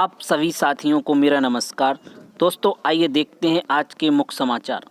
आप सभी साथियों को मेरा नमस्कार। दोस्तों आइए देखते हैं आज के मुख्य समाचार।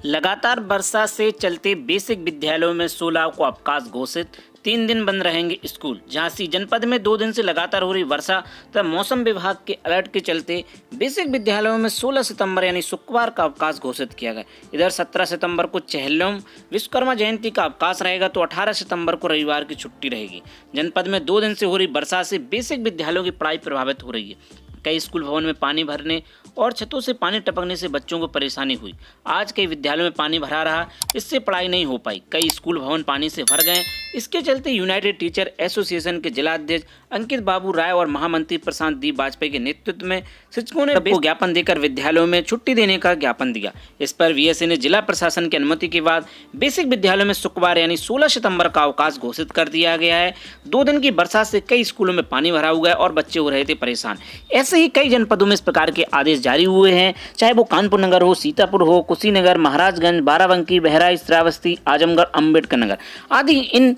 लगातार वर्षा से चलते बेसिक विद्यालयों में 16 को अवकाश घोषित, 3 दिन बंद रहेंगे स्कूल। झांसी जनपद में 2 दिन से लगातार हो रही वर्षा तथा मौसम विभाग के अलर्ट के चलते बेसिक विद्यालयों में 16 सितंबर यानी शुक्रवार का अवकाश घोषित किया गया। इधर 17 सितंबर को चेहल्लुम विश्वकर्मा जयंती का अवकाश रहेगा तो 18 सितंबर को रविवार की छुट्टी रहेगी। जनपद में 2 दिन से हो रही वर्षा से बेसिक विद्यालयों की पढ़ाई प्रभावित हो रही है। कई स्कूल भवन में पानी भरने और छतों से पानी टपकने से बच्चों को परेशानी हुई। आज कई विद्यालयों में पानी भरा रहा, इससे पढ़ाई नहीं हो पाई। कई स्कूल भवन पानी से भर गए। इसके चलते यूनाइटेड टीचर एसोसिएशन के जिलाध्यक्ष अंकित बाबू राय और महामंत्री प्रशांत दी वाजपेयी के नेतृत्व में शिक्षकों ने ज्ञापन देकर विद्यालयों में छुट्टी देने का ज्ञापन दिया। इस पर वीएसए ने जिला प्रशासन की अनुमति के बाद बेसिक विद्यालयों में शुक्रवार यानी 16 सितंबर का अवकाश घोषित कर दिया गया है। 2 दिन की बरसात से कई स्कूलों में पानी भरा हुआ है और बच्चे हो रहे थे परेशान। ऐसे ही कई जनपदों में इस प्रकार के आदेश जारी हुए हैं, चाहे वो कानपुर नगर हो, सीतापुर हो, कुशीनगर, महाराजगंज, बाराबंकी, बहराइच, श्रावस्ती, आजमगढ़, अम्बेडकर नगर आदि इन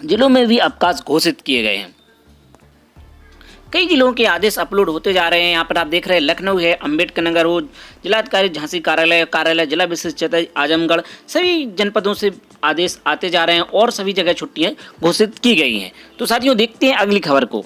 जिलों में भी अवकाश घोषित किए गए हैं। कई जिलों के आदेश अपलोड होते जा रहे हैं। यहाँ पर आप देख रहे हैं लखनऊ है, अम्बेडकर नगर हो, जिलाधिकारी झांसी कार्यालय, जिला विशिष्ट आजमगढ़, सभी जनपदों से आदेश आते जा रहे हैं और सभी जगह छुट्टियां घोषित की गई हैं। तो साथियों देखते हैं अगली खबर को।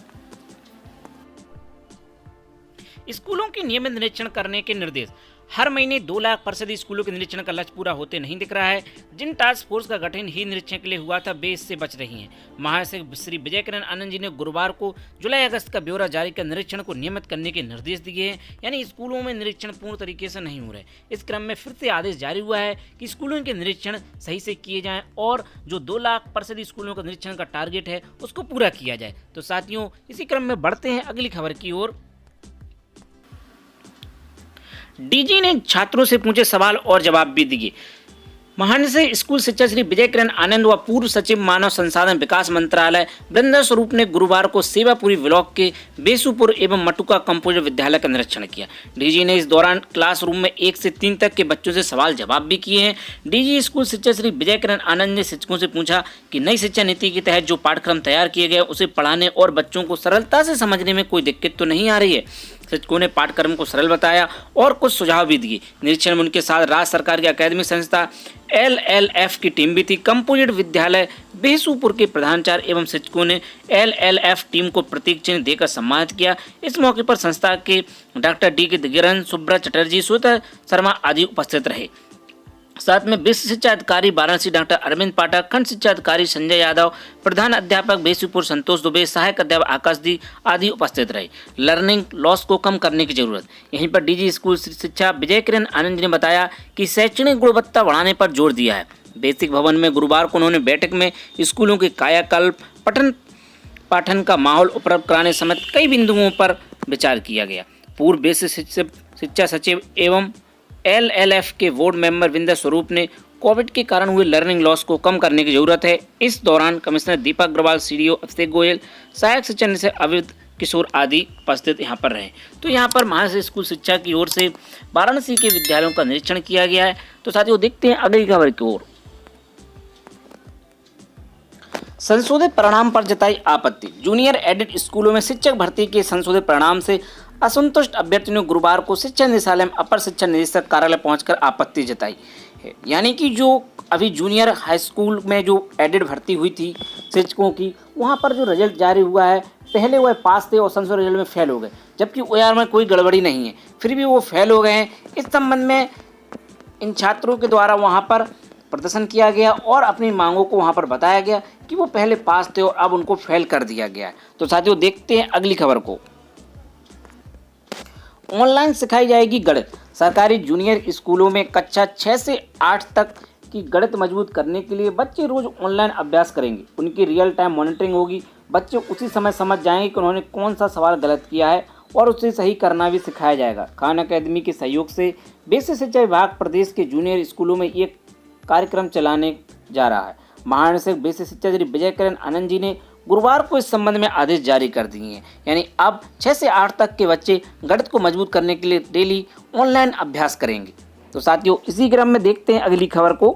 स्कूलों के नियमित निरीक्षण करने के निर्देश। हर महीने 2 लाख फीसदी स्कूलों के निरीक्षण का लक्ष्य पूरा होते नहीं दिख रहा है। जिन टास्क फोर्स का गठन ही निरीक्षण के लिए हुआ था वे इससे बच रही हैं। महासचिव श्री विजय किरण आनंद जी ने गुरुवार को जुलाई अगस्त का ब्यौरा जारी कर निरीक्षण को नियमित करने के निर्देश दिए हैं, यानी स्कूलों में निरीक्षण पूर्ण तरीके से नहीं हो रहे। इस क्रम में फिर से आदेश जारी हुआ है कि स्कूलों के निरीक्षण सही से किए जाएं और जो 2 लाख फीसदी स्कूलों का निरीक्षण का टारगेट है उसको पूरा किया जाए। तो साथियों इसी क्रम में बढ़ते हैं अगली खबर की ओर। डीजी ने छात्रों से पूछे सवाल और जवाब भी दिए। महानिदेशक स्कूल शिक्षा श्री विजय किरण आनंद व पूर्व सचिव मानव संसाधन विकास मंत्रालय वृंदा स्वरूप ने गुरुवार को सेवापुरी ब्लॉक के बेसुपुर एवं मटुका कंपोजिट विद्यालय का निरीक्षण किया। डीजी ने इस दौरान क्लासरूम में 1 से 3 तक के बच्चों से सवाल जवाब भी किए हैं। डीजी स्कूल शिक्षा श्री विजय किरण आनंद ने शिक्षकों से पूछा कि नई शिक्षा नीति के तहत जो पाठ्यक्रम तैयार किए गए उसे पढ़ाने और बच्चों को सरलता से समझने में कोई दिक्कत तो नहीं आ रही है। शिक्षकों ने पाठ्यक्रम को सरल बताया और कुछ सुझाव भी दिए। निरीक्षण में उनके साथ राज्य सरकार की अकादमिक संस्था LLF की टीम भी थी। कंपोजिट विद्यालय बेसुपुर के प्रधानाचार्य एवं शिक्षकों ने LLF टीम को प्रतीक चिन्ह देकर सम्मानित किया। इस मौके पर संस्था के डॉक्टर D.K. दिग्गरन, सुब्रत चटर्जी, श्वेता शर्मा आदि उपस्थित रहे। साथ में विशिष्ट शिक्षा अधिकारी वाराणसी डॉक्टर अरविंद पाठक, खंड शिक्षा अधिकारी संजय यादव, प्रधान अध्यापक बेसुपुर संतोष दुबे, सहायक अध्यापक आकाश दी आदि उपस्थित रहे। लर्निंग लॉस को कम करने की जरूरत। यहीं पर डीजी स्कूल शिक्षा विजय किरण आनंद ने बताया कि शैक्षणिक गुणवत्ता बढ़ाने पर जोर दिया है। बेसिक भवन में गुरुवार को उन्होंने बैठक में स्कूलों के कायाकल्प, पठन पाठन का माहौल उपलब्ध कराने समेत कई बिंदुओं पर विचार किया गया। पूर्व बेसिक शिक्षा सचिव एवं LLF के बोर्ड मेंबर विंदा स्वरूप ने कोविड के कारण हुए लर्निंग लॉस को कम करने की जरूरत है। इस दौरान कमिश्नर दीपक अग्रवाल, CDO अभिषेक गोयल, सहायक शिक्षा निदेशक अविद किशोर आदि उपस्थित यहाँ पर रहे। तो यहाँ पर महाराष्ट्र स्कूल शिक्षा की ओर से वाराणसी के विद्यालयों का निरीक्षण किया गया है। तो साथियों देखते हैं अगली खबर की ओर। संशोधित परिणाम पर जताई आपत्ति। जूनियर एडेड स्कूलों में शिक्षक भर्ती के संशोधित परिणाम से असंतुष्ट अभ्यर्थियों ने गुरुवार को शिक्षा निदेशालय में अपर शिक्षा निदेशक कार्यालय पहुंचकर आपत्ति जताई है। यानी कि जो अभी जूनियर हाई स्कूल में जो एडेड भर्ती हुई थी शिक्षकों की, वहां पर जो रिजल्ट जारी हुआ है, पहले वह पास थे और संशोधित रिजल्ट में फेल हो गए, जबकि OAR में कोई गड़बड़ी नहीं है, फिर भी वो फेल हो गए हैं। इस संबंध में इन छात्रों के द्वारा वहाँ पर प्रदर्शन किया गया और अपनी मांगों को वहाँ पर बताया गया कि वो पहले पास थे और अब उनको फेल कर दिया गया है। तो साथियों देखते हैं अगली खबर को। ऑनलाइन सिखाई जाएगी गणित। सरकारी जूनियर स्कूलों में कक्षा 6 से 8 तक की गणित मजबूत करने के लिए बच्चे रोज ऑनलाइन अभ्यास करेंगे। उनकी रियल टाइम मॉनिटरिंग होगी। बच्चे उसी समय समझ जाएंगे कि उन्होंने कौन सा सवाल गलत किया है और उसे सही करना भी सिखाया जाएगा। खान अकादमी के सहयोग से बेसिक शिक्षा विभाग प्रदेश के जूनियर स्कूलों में एक कार्यक्रम चलाने जा रहा है। महानिदेशक बेसिक शिक्षा श्री विजय किरण आनंद जी ने गुरुवार को इस संबंध में आदेश जारी कर दिए हैं। यानी अब 6 से 8 तक के बच्चे गणित को मजबूत करने के लिए डेली ऑनलाइन अभ्यास करेंगे। तो साथियों इसी क्रम में देखते हैं अगली खबर को।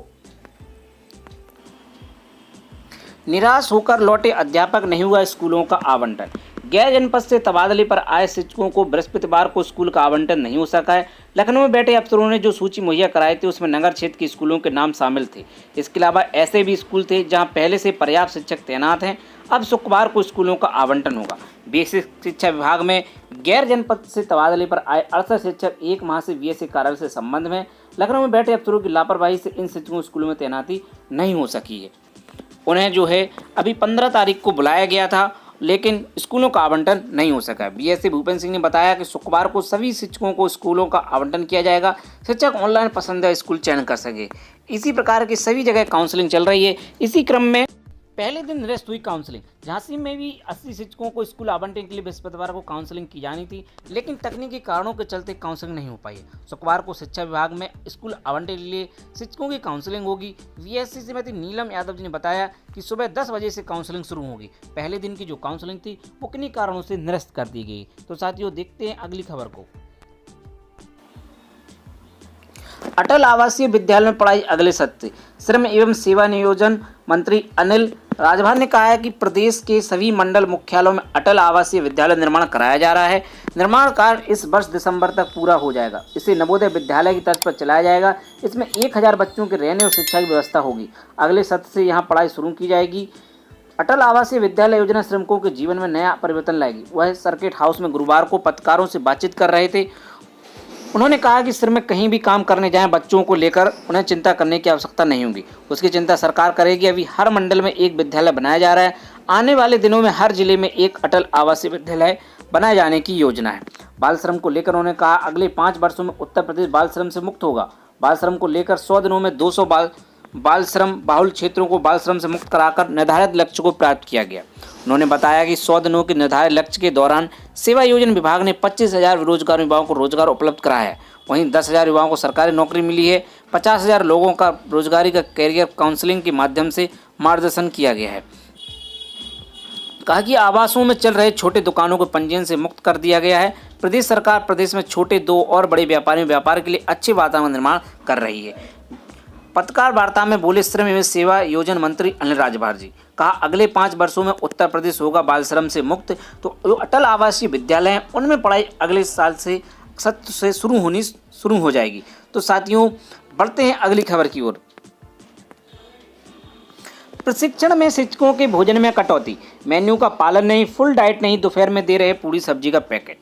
निराश होकर लौटे अध्यापक, नहीं हुआ स्कूलों का आवंटन। गैर जनपद से तबादले पर आए शिक्षकों को बृहस्पतिवार को स्कूल का आवंटन नहीं हो सका है। लखनऊ में बैठे अफसरों ने जो सूची मुहैया कराई थी उसमें नगर क्षेत्र के स्कूलों के नाम शामिल थे। इसके अलावा ऐसे भी स्कूल थे जहां पहले से पर्याप्त शिक्षक तैनात हैं। अब शुक्रवार को स्कूलों का आवंटन होगा। बेसिक शिक्षा विभाग में गैर जनपद से तबादले पर आए 68 शिक्षक एक माह से बीएससी कार्यालय से संबंध में लखनऊ में बैठे अफसरों की लापरवाही से इन शिक्षकों स्कूलों में तैनाती नहीं हो सकी है। उन्हें जो है अभी 15 तारीख को बुलाया गया था, लेकिन स्कूलों का आवंटन नहीं हो सका। बीएससी भूपेंद्र सिंह ने बताया कि शुक्रवार को सभी शिक्षकों को स्कूलों का आवंटन किया जाएगा। शिक्षक ऑनलाइन पसंदीदा स्कूल चयन कर सके। इसी प्रकार की सभी जगह काउंसलिंग चल रही है। इसी क्रम में पहले दिन निरस्त हुई काउंसलिंग। झांसी में भी 80 शिक्षकों को स्कूल आवंटन के लिए बृहस्पतिवार को काउंसलिंग की जानी थी, लेकिन तकनीकी कारणों के चलते काउंसलिंग नहीं हो पाई। शुक्रवार को शिक्षा विभाग में स्कूल आवंटन के लिए शिक्षकों की काउंसलिंग होगी। वीएससी श्रीमती नीलम यादव जी ने बताया कि सुबह 10 बजे से काउंसलिंग शुरू होगी। पहले दिन की जो काउंसलिंग थी वो किन्हीं कारणों से निरस्त कर दी गई। तो साथियों, देखते हैं अगली खबर को। अटल आवासीय विद्यालय में पढ़ाई अगले सत्र। श्रम एवं सेवा नियोजन मंत्री अनिल राजभर ने कहा है कि प्रदेश के सभी मंडल मुख्यालयों में अटल आवासीय विद्यालय निर्माण कराया जा रहा है। निर्माण कार्य इस वर्ष दिसंबर तक पूरा हो जाएगा। इसे नवोदय विद्यालय की तर्ज पर चलाया जाएगा। इसमें 1000 बच्चों के रहने और शिक्षा की व्यवस्था होगी। अगले सत्र से यहाँ पढ़ाई शुरू की जाएगी। अटल आवासीय विद्यालय योजना श्रमिकों के जीवन में नया परिवर्तन लाएगी। वह सर्किट हाउस में गुरुवार को पत्रकारों से बातचीत कर रहे थे। उन्होंने कहा कि श्रमिक कहीं भी काम करने जाएं, बच्चों को लेकर उन्हें चिंता करने की आवश्यकता नहीं होगी। उसकी चिंता सरकार करेगी। अभी हर मंडल में एक विद्यालय बनाया जा रहा है। आने वाले दिनों में हर जिले में एक अटल आवासीय विद्यालय बनाए जाने की योजना है। बाल श्रम को लेकर उन्होंने कहा, अगले 5 वर्षों में उत्तर प्रदेश बाल श्रम से मुक्त होगा। बाल श्रम को लेकर 100 दिनों में 200 बाल श्रम बहुल क्षेत्रों को बाल श्रम से मुक्त कराकर निर्धारित लक्ष्य को प्राप्त किया गया। उन्होंने बताया कि 100 दिनों के निर्धारित लक्ष्य के दौरान सेवा योजना विभाग ने 25,000 बेरोजगार युवाओं को रोजगार उपलब्ध कराया है। वहीं 10,000 युवाओं को सरकारी नौकरी मिली है। 50,000 लोगों का रोजगारी का कैरियर काउंसलिंग के माध्यम से मार्गदर्शन किया गया है। कहा कि आवासों में चल रहे छोटे दुकानों को पंजीयन से मुक्त कर दिया गया है। प्रदेश सरकार प्रदेश में छोटे 2 और बड़े व्यापारियों व्यापार के लिए अच्छे वातावरण निर्माण कर रही है। पत्रकार वार्ता में बोले श्रम एवं सेवा योजना मंत्री अनिल राजभर जी। कहा, अगले 5 वर्षों में उत्तर प्रदेश होगा बाल श्रम से मुक्त। तो जो अटल आवासीय विद्यालय हैं उनमें पढ़ाई अगले साल से सत्र से शुरू हो जाएगी। तो साथियों, बढ़ते हैं अगली खबर की ओर। प्रशिक्षण में शिक्षकों के भोजन में कटौती। मेन्यू का पालन नहीं, फुल डाइट नहीं, दोपहर में दे रहे पूरी सब्जी का पैकेट।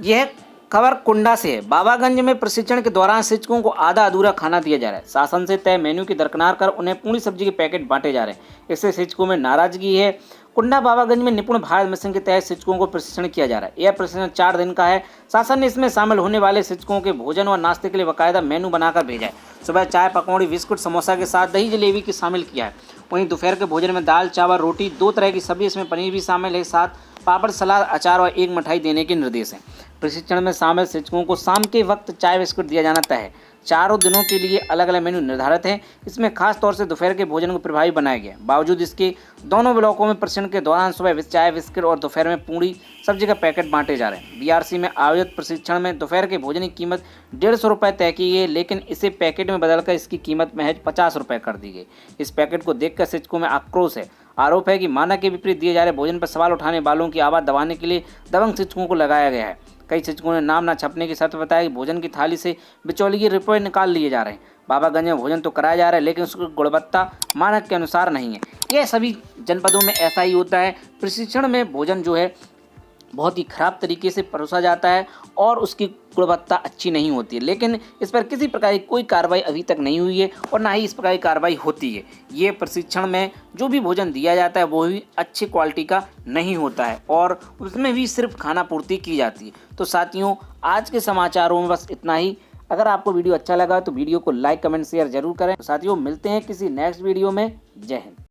यह खबर कुंडा से है। बाबागंज में प्रशिक्षण के दौरान शिक्षकों को आधा अधूरा खाना दिया जा रहा है। शासन से तय मेन्यू की दरकिनार कर उन्हें पूरी सब्जी के पैकेट बांटे जा रहे हैं। इससे शिक्षकों में नाराजगी है। कुंडा बाबागंज में निपुण भारत मिशन के तहत शिक्षकों को प्रशिक्षण किया जा रहा है। यह प्रशिक्षण 4 दिन का है। शासन ने इसमें शामिल होने वाले शिक्षकों के भोजन और नाश्ते के लिए बाकायदा मेनू बनाकर भेजा है। सुबह चाय, पकौड़ी, बिस्कुट, समोसा के साथ दही जलेबी की शामिल किया है। वहीं दोपहर के भोजन में दाल, चावल, रोटी, 2 तरह की सब्जी, इसमें पनीर भी शामिल है। साथ पापड़, सलाद, अचार और 1 मिठाई देने के निर्देश हैं। प्रशिक्षण में शामिल शिक्षकों को शाम के वक्त चाय बिस्कुट दिया जाना तय है। 4 दिनों के लिए अलग अलग मेन्यू निर्धारित हैं। इसमें खास तौर से दोपहर के भोजन को प्रभावी बनाया गया। बावजूद इसके दोनों ब्लॉकों में प्रशिक्षण के दौरान सुबह चाय बिस्किट और दोपहर में पूरी सब्जी का पैकेट बांटे जा रहे हैं। बीआरसी में आयोजित प्रशिक्षण में दोपहर के भोजन की कीमत 150 रुपये तय की गई, लेकिन इसे पैकेट में बदलकर इसकी कीमत महज 50 रुपये कर दी गई। इस पैकेट को देखकर शिक्षकों में आक्रोश है। आरोप है कि मानक के विपरीत दिए जा रहे भोजन पर सवाल उठाने वालों की आवाज़ दबाने के लिए दबंग शिक्षकों को लगाया गया है। कई शिक्षकों ने नाम न छपने की शर्त बताया कि भोजन की थाली से बिचौलिए रुपये निकाल लिए जा रहे हैं। बाबागंज में भोजन तो कराया जा रहा है, लेकिन उसकी गुणवत्ता मानक के अनुसार नहीं है। यह सभी जनपदों में ऐसा ही होता है। प्रशिक्षण में भोजन जो है बहुत ही ख़राब तरीके से परोसा जाता है और उसकी गुणवत्ता अच्छी नहीं होती है, लेकिन इस पर किसी प्रकार की कोई कार्रवाई अभी तक नहीं हुई है और ना ही इस प्रकार की कार्रवाई होती है। ये प्रशिक्षण में जो भी भोजन दिया जाता है वो भी अच्छी क्वालिटी का नहीं होता है और उसमें भी सिर्फ खाना पूर्ति की जाती है। तो साथियों, आज के समाचारों में बस इतना ही। अगर आपको वीडियो अच्छा लगा तो वीडियो को लाइक, कमेंट, शेयर जरूर करें। तो साथियों, मिलते हैं किसी नेक्स्ट वीडियो में। जय हिंद।